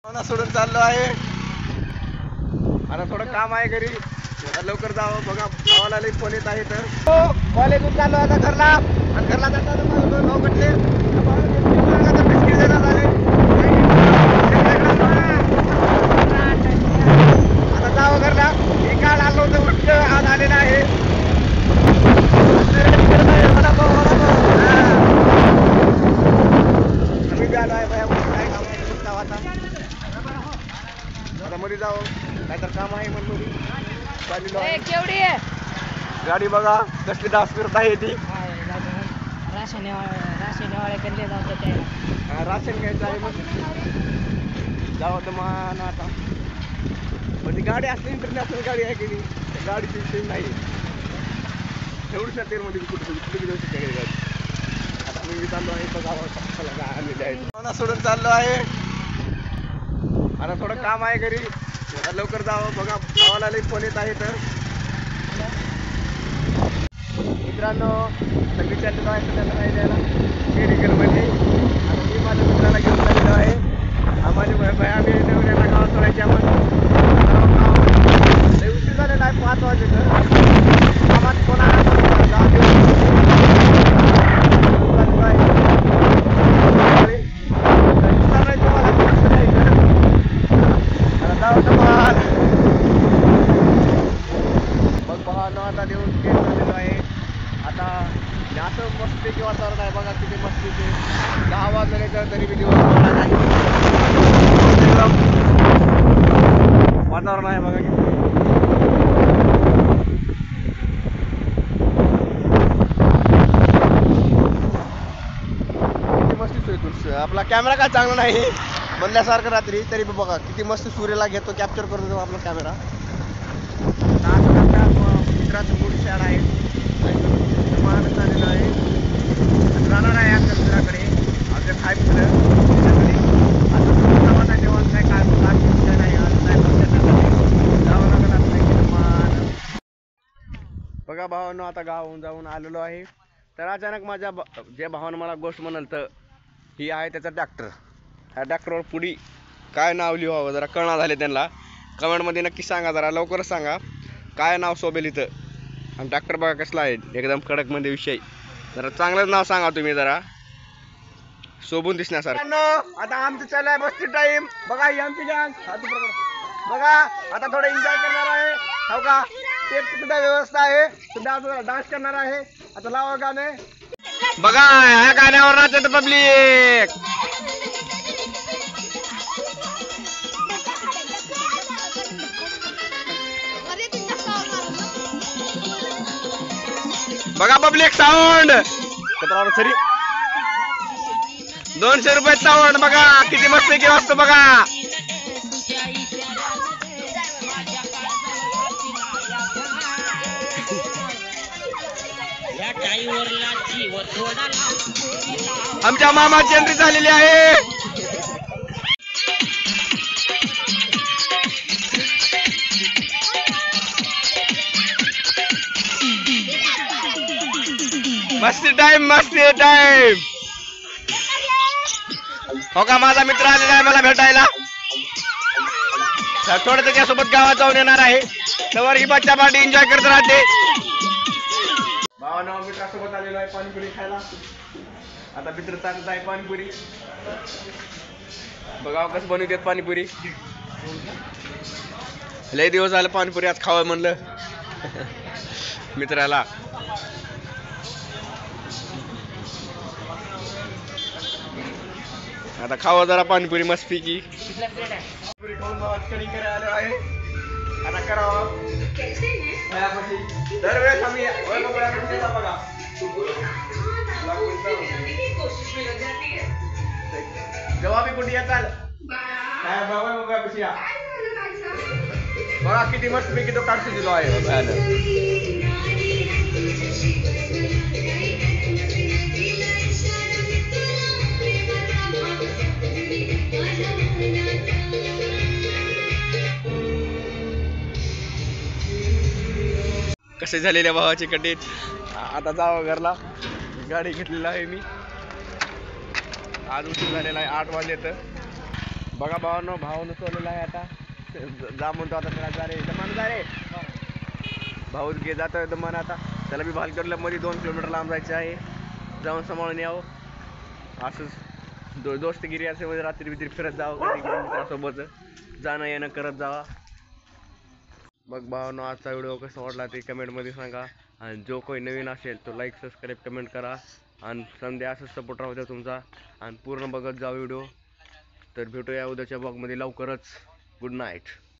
सोडून चाललो आहे. आता थोडं काम आहे घरी, लवकर जावं. बघा भावाला लई फोन येत आहे. तर कॉलेजून चाललो आता घरला. आणि घरला जाता माझं दोन भाऊ म्हटले बिस्किट देण्यात आले. आता जावं घरला. मी काल आलो होतो उठलं, आज आलेला आहे. आम्ही आलो आहे बाया. काय काम आहे आता मध्ये जावं, नाहीतर काम आहे म्हणून चाललेलो आहे. केवढी आहे गाडी बघा कसली डास फिरत आहे ती. राशनवाड्याकडले जाऊ त्या राशन घ्यायचं आहे मग जावं तर मान. आता पण ती गाडी असली इंटरनॅशनल गाडी आहे की नाही, त्या गाडीची विषय नाही. एवढीच तेलमध्ये कुठे कुठे जाऊ शकते गाडी. आता मी चाललो आहे बघावं आलेले आहे. सोडून चाललो आहे. आता थोडं काम आहे घरी, लवकर जावं. बघा भावाला लई फोन येत आहे. तर मित्रांनो आता विचारलेलो आहे त्याला नाही द्यायला मेडिकलमध्ये. आता मी माझ्या मित्राला घेऊन चाललेलो आहे. माझे भाई आम्ही नवऱ्याला गावात सोडायचे. आपण लई उशीर झालेला आहे, 5 वाजले. तर गावात कोणा गाव घेऊन मग भावानं आता देऊन झालेलो आहे. आता असं मस्तपैकी वातावरण आहे बघा, किती मस्तीचे 10 वाजले तर तरी बी दिवस नाही. वातावरण आहे बघा किती मस्ती सुरू. आपला कॅमेरा काय चांगला नाही म्हणल्यासारखं रात्री, तरी बघा किती मस्त सूर्याला घेतो, कॅप्चर करतो आपला कॅमेरा. मित्राचं मोठी शाळा आहे, झालेला आहे. राहणार आहे आमच्या मित्राकडे. आमच्या काय मित्र बघा भावानं आता गावाहून जाऊन आलेलो आहे. तर अचानक माझ्या जे भावानं मला गोष्ट म्हणाल तर ही आहे त्याचा ट्रॅक्टर. ह्या ट्रॅक्टरवर पुढी काय नाव लिहावं जरा कळना झाले त्यांना. कमेंटमध्ये नक्की सांगा, जरा लवकरच सांगा काय नाव शोभेल इथं. आणि ट्रॅक्टर बघा कसला आहे, एकदम कडक मध्ये विषय. जरा चांगलंच नाव सांगा तुम्ही, जरा शोभून दिसण्यासारखं. आता आमचं चालू आहे बसची टाइम. बघा ही आमची गँग बघा आता थोडं एन्जॉय करणार आहे. हो का, टेपची सुद्धा व्यवस्था आहे. सुद्धा डान्स करणार आहे. आता लावा गाणे बघा, ह्या गाण्यावर नाचत पब्लिक. बघा पब्लिक साऊंड सरी 200 रुपये साऊंड. बघा किती मस्त की वाजतो बघा. आमच्या मामाची एंट्री झालेली आहे. मस्ती टाइम मस्ती टाइम. हो का, माझा मित्र आलेला आहे मला भेटायला. थोडं त्याच्यासोबत गावात जाऊन येणार आहे. तर ही बच्चा पार्टी एन्जॉय करत राहते. भावानं मित्रासोबत आलेलो आहे पाणीपुरी खायला. आता मित्र चालत आहे पाणीपुरी. बघावं कसं बनवतात पाणीपुरी. लय दिवस झालं पाणीपुरी आज खावं म्हणलं मित्राला. आता खावा जरा पाणीपुरी मस्तपैकी. खाऊन कटिंग करायला आलो आहे. आता करावं दरवेळेस आम्ही बघा जेव्हा मी कुठे चाल बघा किती मस्त पैकी तो काढून दिलो आहे. कसे झालेल्या भावाची कटीत. आता जावं घरला. गाडी घेतलेला आहे मी. आज उशीर झालेला आहे 8 वाजले. तर बघा भावानं सोडलेला आहे आता. जा म्हणतो आता त्याला, जा रे दमान जा रे. भाऊ घे जातोय दमान आता. त्याला बी भालकडला मध्ये 2 किलोमीटर लांब जायचं आहे. जाऊन सांभाळून यावं. असंच दोस्तगिरी असे म्हणजे रात्री बित्री फिरत जावं कधी मित्रासोबत जाणं येणं करत जावा. मग भावांनो आजचा व्हिडिओ कसा वाटला ते कमेंटमध्ये सांगा. आणि जो कोणी नवीन असेल तो लाईक सबस्क्राईब कमेंट करा. आणि संध्या असंच सपोर्ट राहू द्या तुमचा. आणि पूर्ण बघत जा व्हिडिओ. तर भेटूया उद्याच्या ब्लॉगमध्ये लवकरच. Good night.